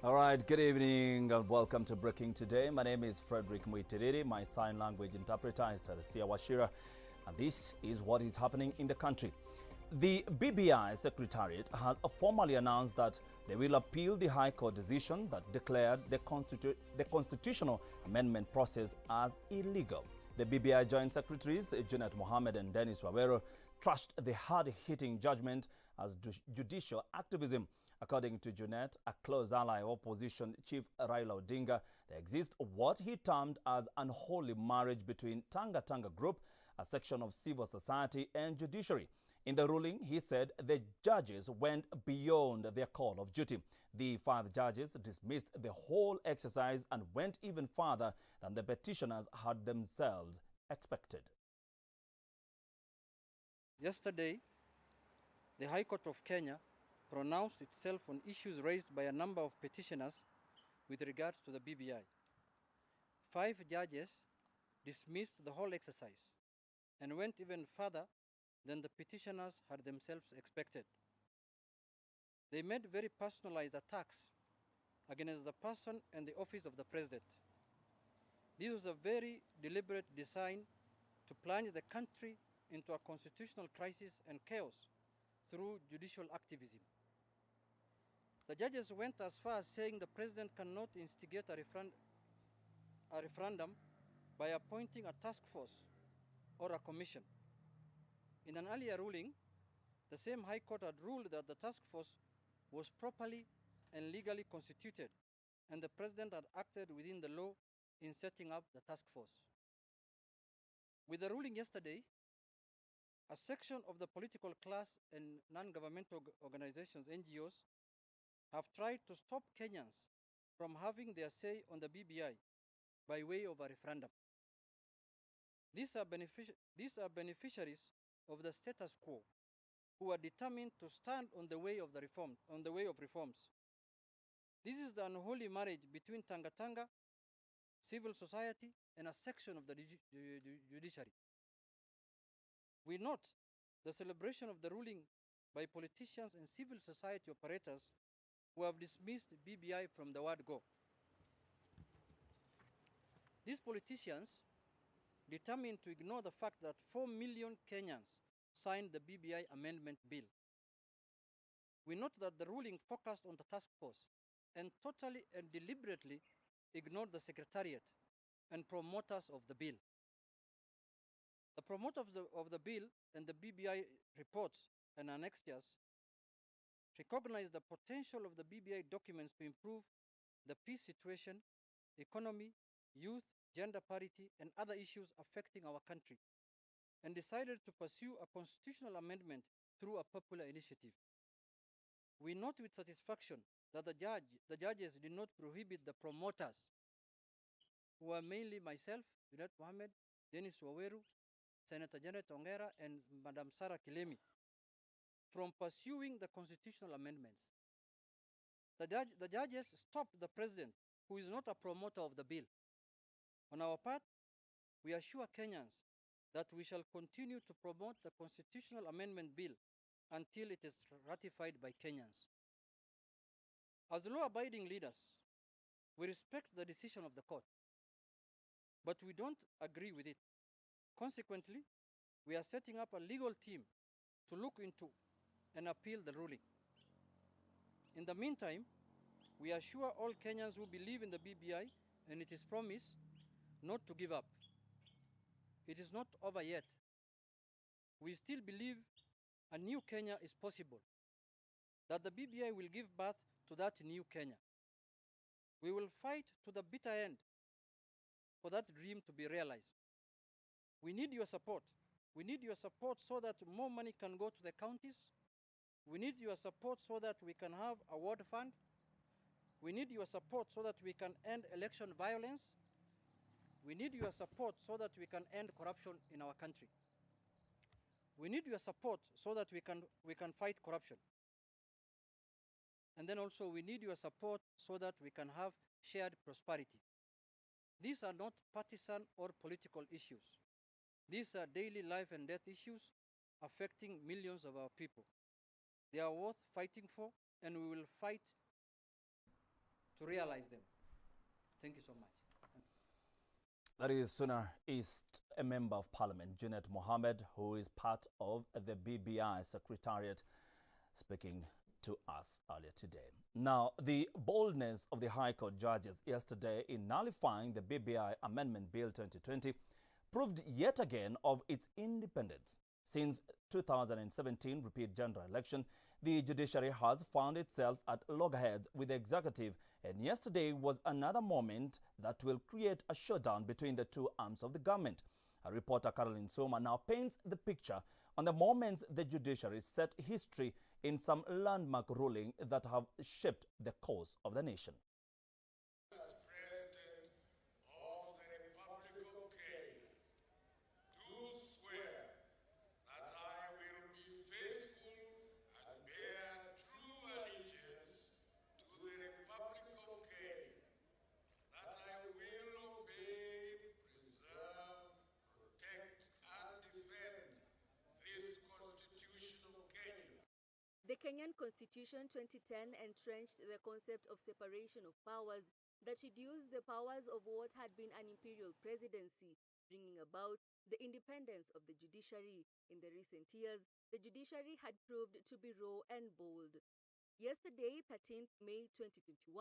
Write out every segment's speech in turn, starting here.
All right, good evening and welcome to Breaking Today. My name is Frederick Muitiriri. My sign language interpreter is Tarasia Washira, and this is what is happening in the country. The BBI Secretariat has formally announced that they will appeal the High Court decision that declared the constitutional amendment process as illegal. The BBI Joint Secretaries, Junet Mohammed and Dennis Wawero, trashed the hard-hitting judgment as judicial activism. According to Junet, a close ally of opposition Chief Raila Odinga, there exists what he termed as unholy marriage between Tanga Tanga Group, a section of civil society, and judiciary. In the ruling, he said the judges went beyond their call of duty. The 5 judges dismissed the whole exercise and went even further than the petitioners had themselves expected. Yesterday, the High Court of Kenya pronounced itself on issues raised by a number of petitioners with regards to the BBI. 5 judges dismissed the whole exercise and went even further than the petitioners had themselves expected. They made very personalized attacks against the person and the office of the president. This was a very deliberate design to plunge the country into a constitutional crisis and chaos through judicial activism. The judges went as far as saying the president cannot instigate a referendum by appointing a task force or a commission. In an earlier ruling, the same High Court had ruled that the task force was properly and legally constituted, and the president had acted within the law in setting up the task force. With the ruling yesterday, a section of the political class and non-governmental organizations, NGOs, have tried to stop Kenyans from having their say on the BBI by way of a referendum. These are beneficiaries of the status quo who are determined to stand on the way of reforms. This is the unholy marriage between Tanga Tanga, civil society, and a section of the judiciary. We note the celebration of the ruling by politicians and civil society operators who have dismissed BBI from the word go. These politicians, determined to ignore the fact that 4 million Kenyans signed the BBI amendment bill. We note that the ruling focused on the task force and totally and deliberately ignored the secretariat and promoters of the bill. The promoters of the bill and the BBI reports and annexures recognize the potential of the BBI documents to improve the peace situation, economy, youth, gender parity, and other issues affecting our country, and decided to pursue a constitutional amendment through a popular initiative. We note with satisfaction that the judges did not prohibit the promoters, who are mainly myself, Junet Mohammed, Dennis Wawero, Senator Janet Ongera, and Madam Sarah Kilemi, from pursuing the constitutional amendments. The judges stopped the president, who is not a promoter of the bill. On our part, we assure Kenyans that we shall continue to promote the constitutional amendment bill until it is ratified by Kenyans. As law-abiding leaders, we respect the decision of the court, but we don't agree with it. Consequently, we are setting up a legal team to look into and appeal the ruling. In the meantime, we assure all Kenyans who believe in the BBI and its promise not to give up. It is not over yet. We still believe a new Kenya is possible, that the BBI will give birth to that new Kenya. We will fight to the bitter end for that dream to be realized. We need your support. We need your support so that more money can go to the counties. We need your support so that we can have a ward fund. We need your support so that we can end election violence. We need your support so that we can end corruption in our country. We need your support so that we can fight corruption. And then also we need your support so that we can have shared prosperity. These are not partisan or political issues. These are daily life and death issues affecting millions of our people. They are worth fighting for, and we will fight to realize them. Thank you so much. That is Sooner East, a member of parliament, Junet Mohammed, who is part of the BBI Secretariat, speaking to us earlier today. Now, the boldness of the High Court judges yesterday in nullifying the BBI Amendment Bill 2020 proved yet again of its independence. Since 2017 repeat general election, the judiciary has found itself at loggerheads with the executive, and yesterday was another moment that will create a showdown between the two arms of the government. Our reporter Caroline Soma now paints the picture on the moments the judiciary set history in some landmark ruling that have shaped the course of the nation. The Kenyan Constitution 2010 entrenched the concept of separation of powers that reduced the powers of what had been an imperial presidency, bringing about the independence of the judiciary. In the recent years, the judiciary had proved to be raw and bold. Yesterday, 13th May 2021,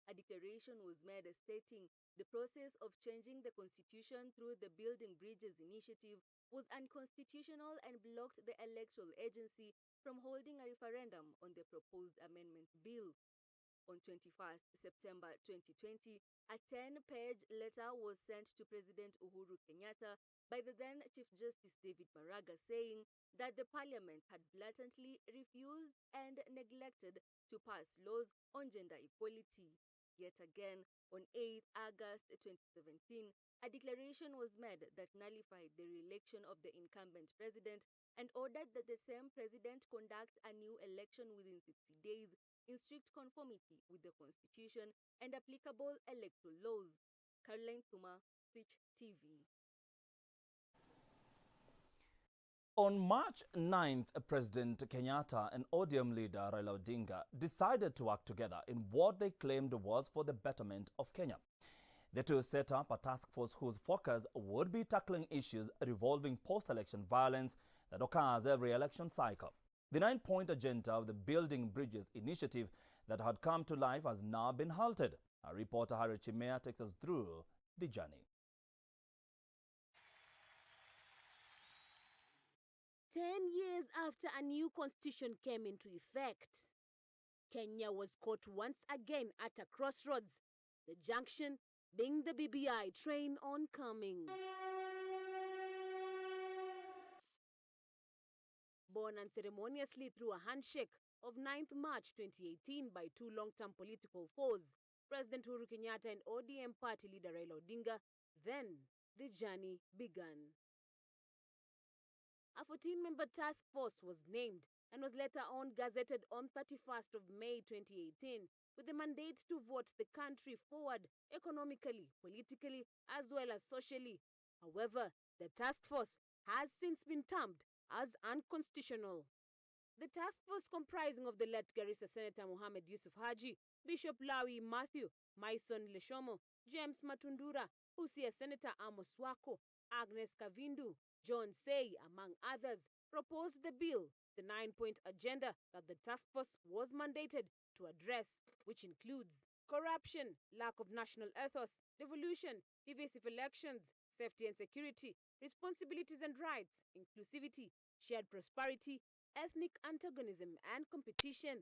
a declaration was made stating the process of changing the constitution through the Building Bridges initiative was unconstitutional and blocked the electoral agency from holding a referendum on the proposed amendment bill. On 21st September 2020, a 10-page letter was sent to President Uhuru Kenyatta by the then Chief Justice David Maraga saying that the parliament had blatantly refused and neglected to pass laws on gender equality. Yet again, on 8 August 2017, a declaration was made that nullified the re-election of the incumbent president and ordered that the same president conduct a new election within 60 days in strict conformity with the Constitution and applicable electoral laws. Caroline Thuma, Switch TV. On March 9th, President Kenyatta and ODM leader Raila Odinga decided to work together in what they claimed was for the betterment of Kenya. The two set up a task force whose focus would be tackling issues revolving post-election violence that occurs every election cycle. The 9-point agenda of the Building Bridges initiative that had come to life has now been halted. Our reporter Harry Chimea takes us through the journey. 10 years after a new constitution came into effect, Kenya was caught once again at a crossroads, the junction being the BBI train oncoming. Born unceremoniously through a handshake of 9th March 2018 by two long-term political foes, President Uhuru Kenyatta and ODM party leader Raila Odinga, then the journey began. A 14-member task force was named and was later on gazetted on 31st of May 2018 with the mandate to vote the country forward economically, politically, as well as socially. However, the task force has since been termed as unconstitutional. The task force, comprising of the late Garissa Senator Mohamed Yusuf Haji, Bishop Lawi Matthew, Maison Leshomo, James Matundura, Busia Senator Amos Wako, Agnes Kavindu, John Say, among others, proposed the bill, the 9-point agenda that the task force was mandated to address, which includes corruption, lack of national ethos, devolution, divisive elections, safety and security, responsibilities and rights, inclusivity, shared prosperity, ethnic antagonism, and competition.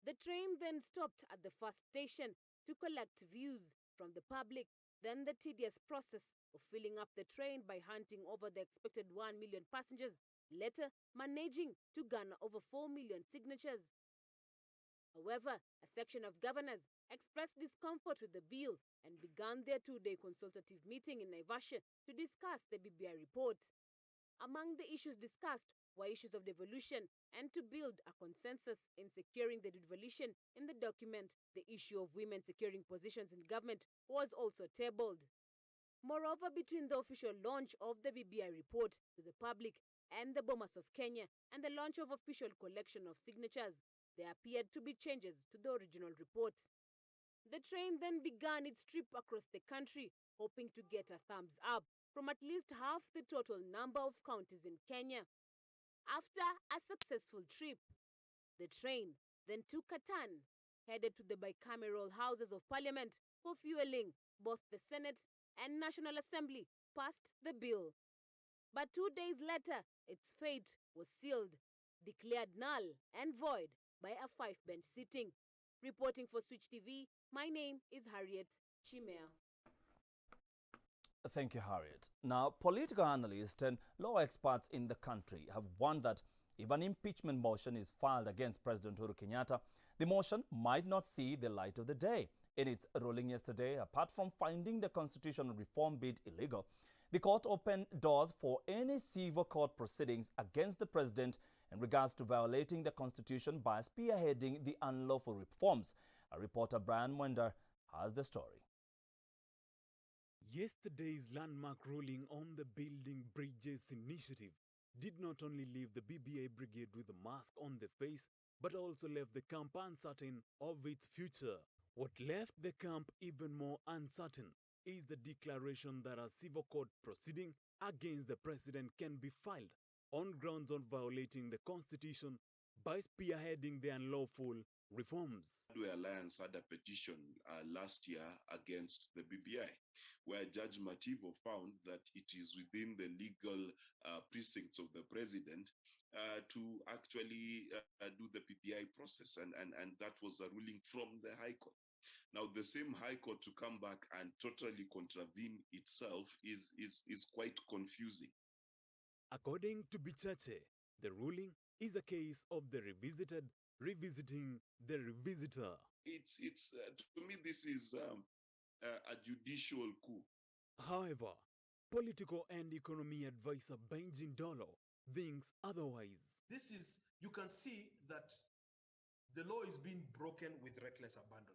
The train then stopped at the first station to collect views from the public, then the tedious process of filling up the train by hunting over the expected 1 million passengers, later managing to garner over 4 million signatures. However, a section of governors expressed discomfort with the bill and began their 2-day consultative meeting in Naivasha to discuss the BBI report. Among the issues discussed were issues of devolution and to build a consensus in securing the devolution in the document. The issue of women securing positions in government was also tabled. Moreover, between the official launch of the BBI report to the public and the Bomas of Kenya and the launch of official collection of signatures, there appeared to be changes to the original report. The train then began its trip across the country, hoping to get a thumbs up from at least half the total number of counties in Kenya. After a successful trip, the train then took a turn, headed to the bicameral Houses of Parliament for fueling. Both the Senate and National Assembly passed the bill. But 2 days later, its fate was sealed, declared null and void by a 5-bench sitting. Reporting for Switch TV, my name is Harriet Chimea. Thank you, Harriet. Now, political analysts and law experts in the country have warned that if an impeachment motion is filed against President Uhuru Kenyatta, the motion might not see the light of the day. In its ruling yesterday, apart from finding the constitutional reform bid illegal, the court opened doors for any civil court proceedings against the president in regards to violating the constitution by spearheading the unlawful reforms. Our reporter Brian Mwenda has the story. Yesterday's landmark ruling on the Building Bridges initiative did not only leave the BBI brigade with a mask on their face, but also left the camp uncertain of its future. What left the camp even more uncertain is the declaration that a civil court proceeding against the president can be filed on grounds of violating the constitution by spearheading the unlawful reforms. The Alliance had a petition last year against the BBI, where Judge Mativo found that it is within the legal precincts of the president to actually do the BBI process, and that was a ruling from the High Court. Now, the same High Court to come back and totally contravene itself is quite confusing. According to Bichache, the ruling is a case of the revisiting the revisitor. It's to me, this is a judicial coup. However, political and economy advisor Benjin Dolo thinks otherwise. You can see that the law is being broken with reckless abandon.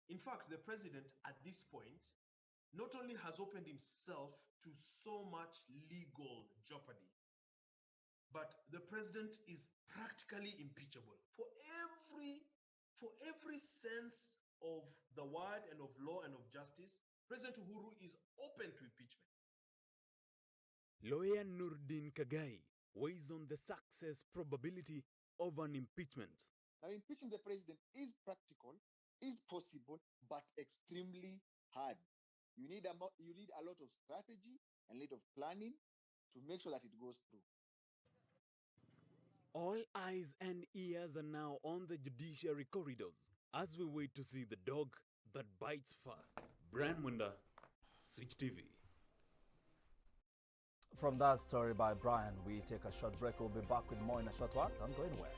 In fact, the president at this point not only has opened himself to so much legal jeopardy, but the president is practically impeachable for every sense of the word and of law and of justice. President Uhuru is open to impeachment. Lawyer Nurdin Kagai weighs on the success probability of an impeachment. Now, impeaching the president is practical, is possible, but extremely hard. You need a lot of strategy and a lot of planning to make sure that it goes through. All eyes and ears are now on the judiciary corridors as we wait to see the dog that bites first. Brian Mwenda, Switch TV. From that story by Brian, we take a short break. We'll be back with more in a short while. Don't go anywhere.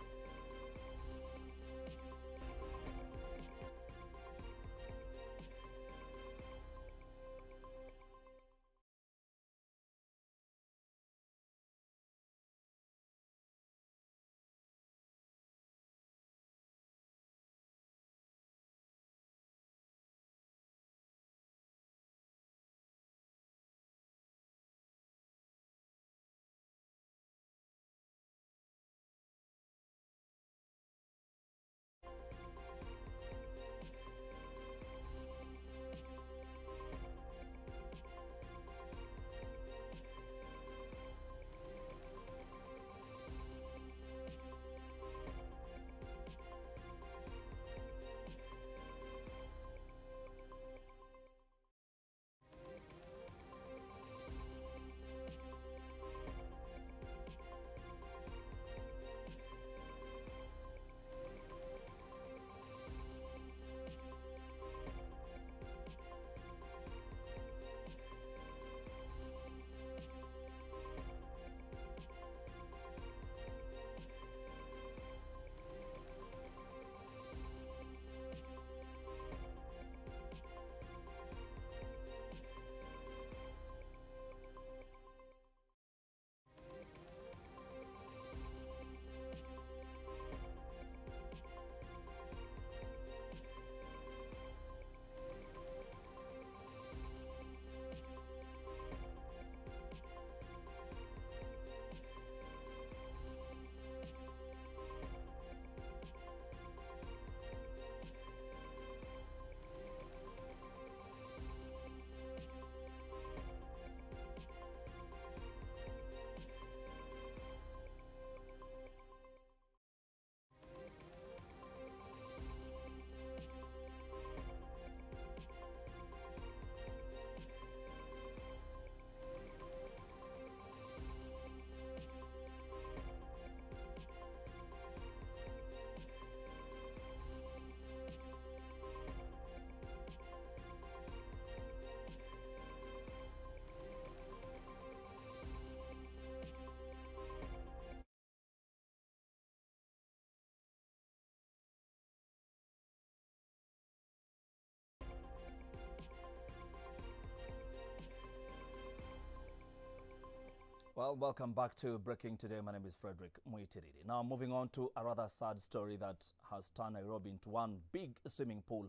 Well, welcome back to Breaking Today. My name is Frederick Muitiriri. Now, moving on to a rather sad story that has turned Nairobi into one big swimming pool.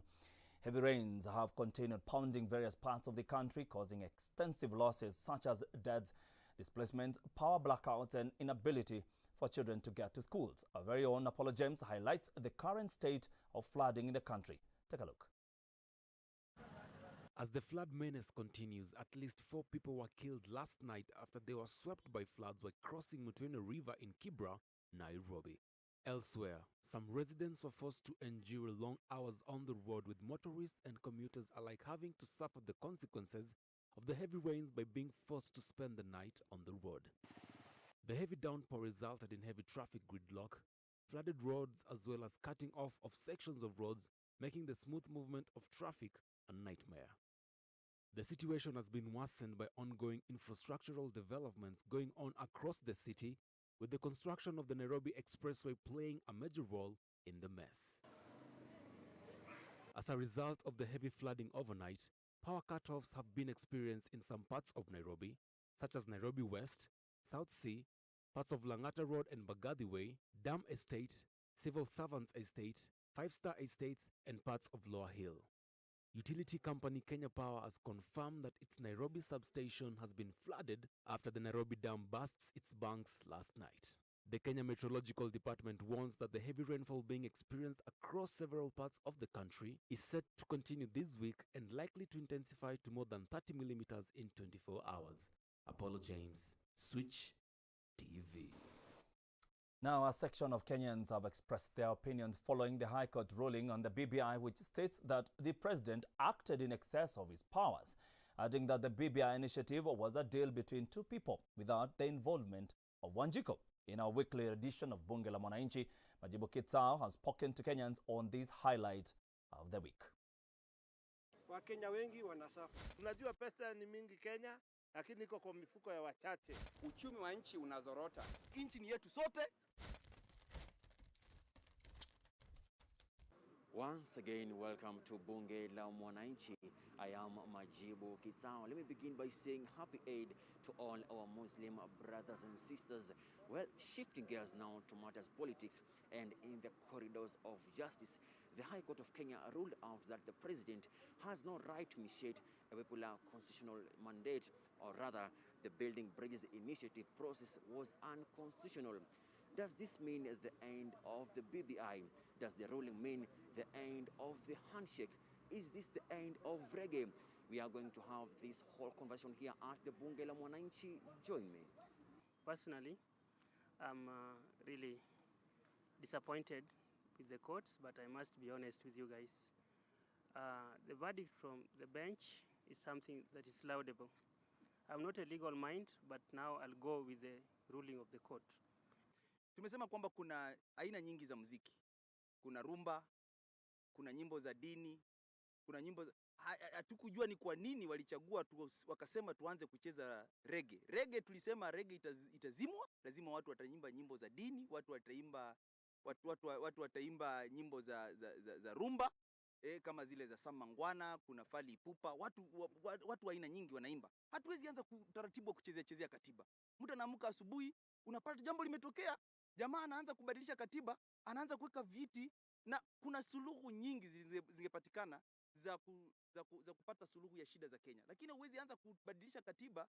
Heavy rains have continued pounding various parts of the country, causing extensive losses such as deaths, displacement, power blackouts, and inability for children to get to schools. Our very own Apollo James highlights the current state of flooding in the country. Take a look. As the flood menace continues, at least 4 people were killed last night after they were swept by floods while crossing Mutwene River in Kibra, Nairobi. Elsewhere, some residents were forced to endure long hours on the road, with motorists and commuters alike having to suffer the consequences of the heavy rains by being forced to spend the night on the road. The heavy downpour resulted in heavy traffic gridlock, flooded roads, as well as cutting off of sections of roads, making the smooth movement of traffic a nightmare. The situation has been worsened by ongoing infrastructural developments going on across the city, with the construction of the Nairobi Expressway playing a major role in the mess. As a result of the heavy flooding overnight, power cutoffs have been experienced in some parts of Nairobi, such as Nairobi West, South C, parts of Langata Road and Bagathi Way, Dam Estate, Civil Servants Estate, 5-Star Estates, and parts of Lower Hill. Utility company Kenya Power has confirmed that its Nairobi substation has been flooded after the Nairobi Dam bursts its banks last night. The Kenya Meteorological Department warns that the heavy rainfall being experienced across several parts of the country is set to continue this week and likely to intensify to more than 30 millimeters in 24 hours. Apollo James, Switch TV. Now, a section of Kenyans have expressed their opinions following the High Court ruling on the BBI, which states that the president acted in excess of his powers, adding that the BBI initiative was a deal between 2 people without the involvement of Wanjiku. In our weekly edition of Bunge la Mwananchi, Majibu Kitsao has spoken to Kenyans on this highlight of the week. Wakenya wengi wanasafa. Tunajua pesa ni mingi Kenya, lakini iko kwa mifuko ya wachache. Uchumi wa nchi unazorota. Nchi ni yetu sote. Once again, welcome to Bunge la Mwananchi. I am Majibu Kitsao. Let me begin by saying happy Eid to all our Muslim brothers and sisters. Well, shifting gears now to matters politics and in the corridors of justice, the High Court of Kenya ruled out that the president has no right to initiate a popular constitutional mandate, or rather, the Building Bridges Initiative process was unconstitutional. Does this mean the end of the BBI? Does the ruling mean the end of the handshake? Is this the end of reggae? We are going to have this whole conversation here at the Bunge la Mwananchi. Join me. Personally, I'm really disappointed with the court, but I must be honest with you guys. The verdict from the bench is something that is laudable. I'm not a legal mind, but now I'll go with the ruling of the court. Tumesema kwamba kuna aina nyingi za muziki. Kuna rumba, kuna nyimbo za dini, kuna nyimbo hatukujua ni kwa nini walichagua wakasema tuanze kucheza reggae. Reggae tulisema reggae itazimwa, lazima watu wataimba nyimbo za dini, watu wataimba nyimbo za rumba, kama zile za Samangwana, kuna Fali Ipupa, watu aina nyingi wanaimba. Hatuwezi anza utaratibu wa kuchezea katiba. Mtu anaamka asubuhi, unapata jambo limetokea, jamaa anaanza kubadilisha katiba, anaanza kuweka viti, na kuna suluhu nyingi zingepatikana za kupata suluhu ya shida za Kenya. Lakini huwezi anza kubadilisha katiba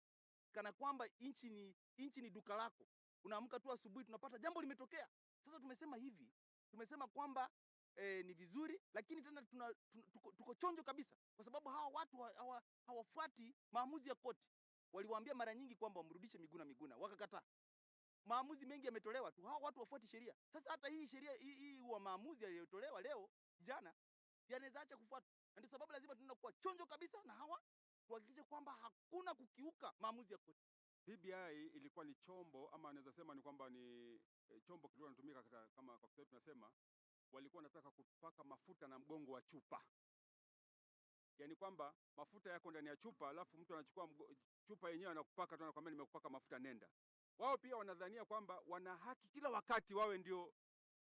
kana kwamba inchi ni duka lako. Unaamka tu asubuhi, tunapata jambo limetokea. Sasa tumesema hivi, tumesema kwamba ni vizuri, lakini tena tuko chonjo kabisa, kwa sababu hawa watu hawafuati maamuzi ya koti. Waliwaambia mara nyingi kwamba wamrudishe Miguna, wakakataa. Maamuzi mengi yametolewa tu, hawa watu wafuati sheria. Sasa hata hii sheria hii wa maamuzi yaliyotolewa leo jana yanaweza acha kufuata. Ndio sababu lazima tunaenda kuwa chonjo kabisa na hawa, tuhakikishe kwamba hakuna kukiuka maamuzi ya koti. BBI ilikuwa ni chombo, ama anaweza sema ni kwamba ni chombo kilikuwa kinatumika kama kwa Kiswahili tunasema walikuwa wanataka kupaka mafuta na mgongo wa chupa. Yaani kwamba mafuta yako ndani ya chupa, alafu mtu anachukua chupa yenyewe anakupaka tu, anakuambia nimekupaka mafuta, nenda. Wao pia wanadhania kwamba wana haki kila wakati wawe ndio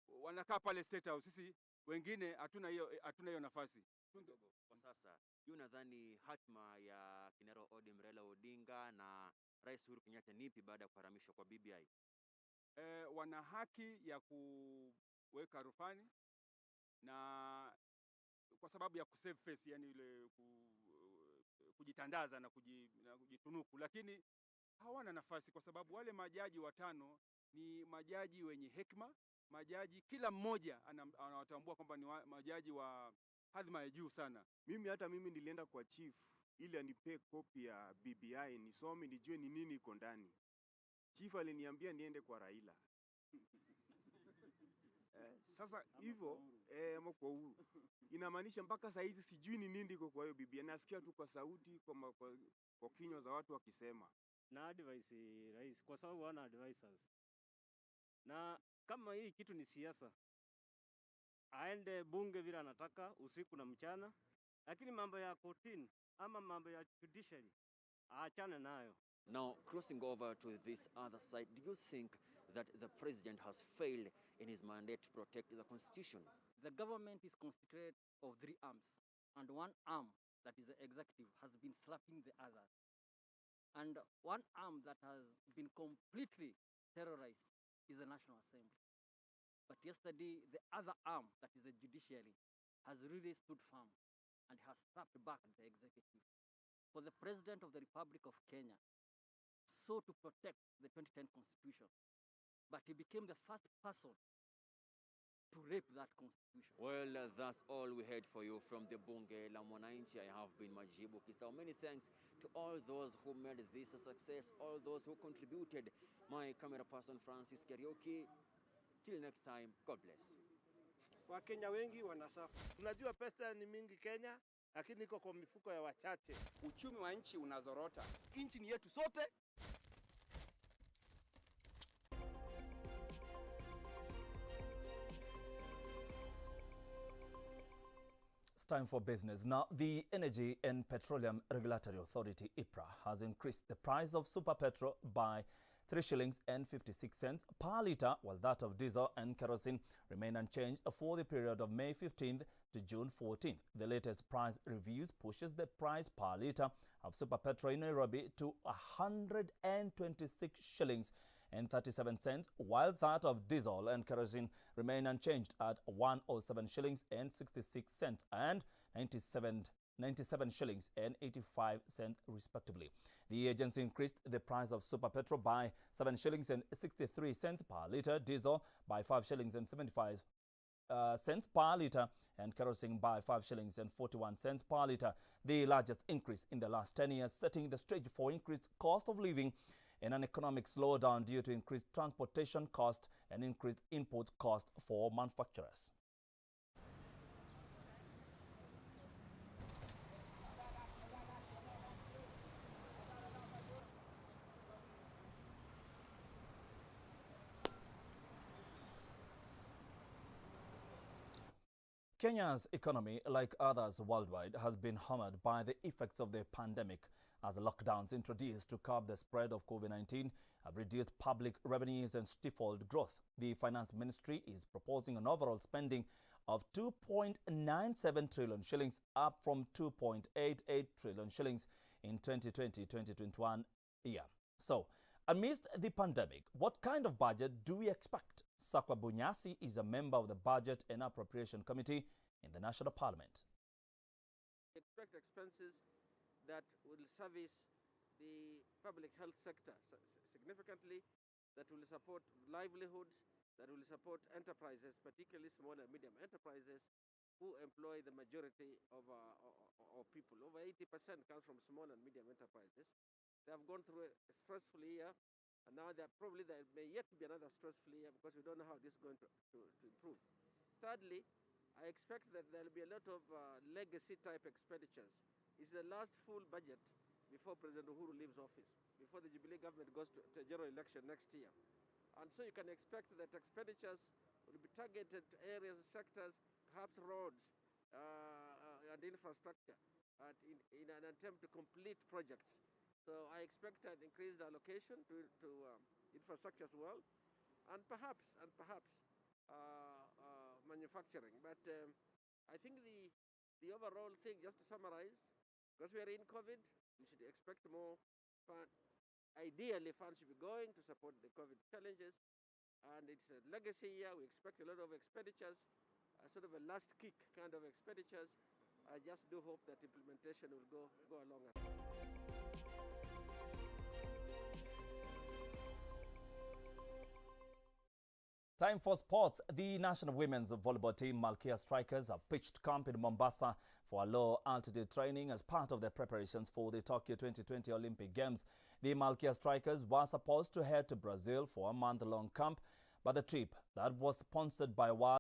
wanakaa pale State House. Sisi wengine hatuna hiyo nafasi. Kwa sasa, unadhani hatma ya Kinara Raila Odinga na Rais Uhuru Kenyatta ni ipi baada ya kuharamishwa kwa BBI? Wana haki ya kuweka rufani na kwa sababu ya kusave face, yani ile kujitandaza na kujitunuku, lakini hawana nafasi kwa sababu wale majaji watano ni majaji wenye hekima, majaji kila mmoja anawatambua kwamba ni majaji wa hadhima ya juu sana. Hata mimi nilienda kwa chief ili anipe kopi ya BBI nisome nijue ni nini iko ndani. Chief aliniambia niende kwa Raila. Sasa hivyo kwa Uhuru inamaanisha mpaka saa hizi sijui ni nini iko kwa hiyo BBI. Nasikia tu kwa sauti kwa kinywa za watu wakisema. Na advice rais kwa sababu wana advisors. Na kama hii kitu ni siasa, aende bunge vile anataka usiku na mchana, lakini mambo ya kotini ama mambo ya judiciary aachane nayo. Now, crossing over to this other side, do you think that the president has failed in his mandate to protect the constitution? The government is constituted of 3 arms, and one arm, that is the executive, has been slapping the other. And one arm that has been completely terrorized is the National Assembly. But yesterday, the other arm, that is the judiciary, has really stood firm and has slapped back the executive. For the President of the Republic of Kenya sought to protect the 2010 Constitution, but he became the first person to rape that Constitution. Well, that's all we had for you from the Bunge la Mwananchi. I have been Majibu Kisao. Many thanks to all those who made this a success, all those who contributed. My camera person Francis Karaoke. Till next time, God bless. Wakenya wengi wanasafa. Tunajua pesa ni mingi Kenya, lakini iko kwa mifuko ya wachache. Uchumi wa nchi unazorota. Nchi ni yetu sote. It's time for business. Now, the Energy and Petroleum Regulatory Authority, IPRA, has increased the price of super petrol by 3 shillings and 56 cents per litre, while that of diesel and kerosene remain unchanged for the period of May 15th to June 14th. The latest price reviews pushes the price per litre of super petrol in Nairobi to 126 shillings and 37 cents, while that of diesel and kerosene remain unchanged at 107 shillings and 66 cents and 97 shillings and 85 cents respectively. The agency increased the price of super petrol by 7 shillings and 63 cents per litre, diesel by 5 shillings and 75 cents per litre, and kerosene by 5 shillings and 41 cents per litre, the largest increase in the last 10 years, setting the stage for increased cost of living and an economic slowdown due to increased transportation cost and increased input cost for manufacturers. Kenya's economy, like others worldwide, has been hammered by the effects of the pandemic, as lockdowns introduced to curb the spread of COVID-19 have reduced public revenues and stifled growth. The Finance Ministry is proposing an overall spending of 2.97 trillion shillings, up from 2.88 trillion shillings in 2020-2021 year. So, amidst the pandemic, what kind of budget do we expect? Sakwa Bunyasi is a member of the Budget and Appropriation Committee in the National Parliament. Expect expenses that will service the public health sector significantly, that will support livelihoods, that will support enterprises, particularly small and medium enterprises, who employ the majority of people. Over 80% comes from small and medium enterprises. They have gone through a stressful year, and now there may yet be another stressful year because we don't know how this is going to improve. Thirdly, I expect that there will be a lot of legacy-type expenditures. It's the last full budget before President Uhuru leaves office, before the Jubilee government goes to a general election next year. And so you can expect that expenditures will be targeted to areas, sectors, perhaps roads and infrastructure in an attempt to complete projects. So I expect an increased allocation to infrastructure as well, and perhaps manufacturing. But I think the overall thing, just to summarize, because we are in COVID, we should expect more Ideally, funds should be going to support the COVID challenges, and it's a legacy year. We expect a lot of expenditures, sort of a last kick kind of expenditures. I just do hope that implementation will go along. Time for sports. The national women's volleyball team Malkia Strikers have pitched camp in Mombasa for a low-altitude training as part of their preparations for the Tokyo 2020 Olympic Games. The Malkia Strikers were supposed to head to Brazil for a month-long camp, but the trip that was sponsored by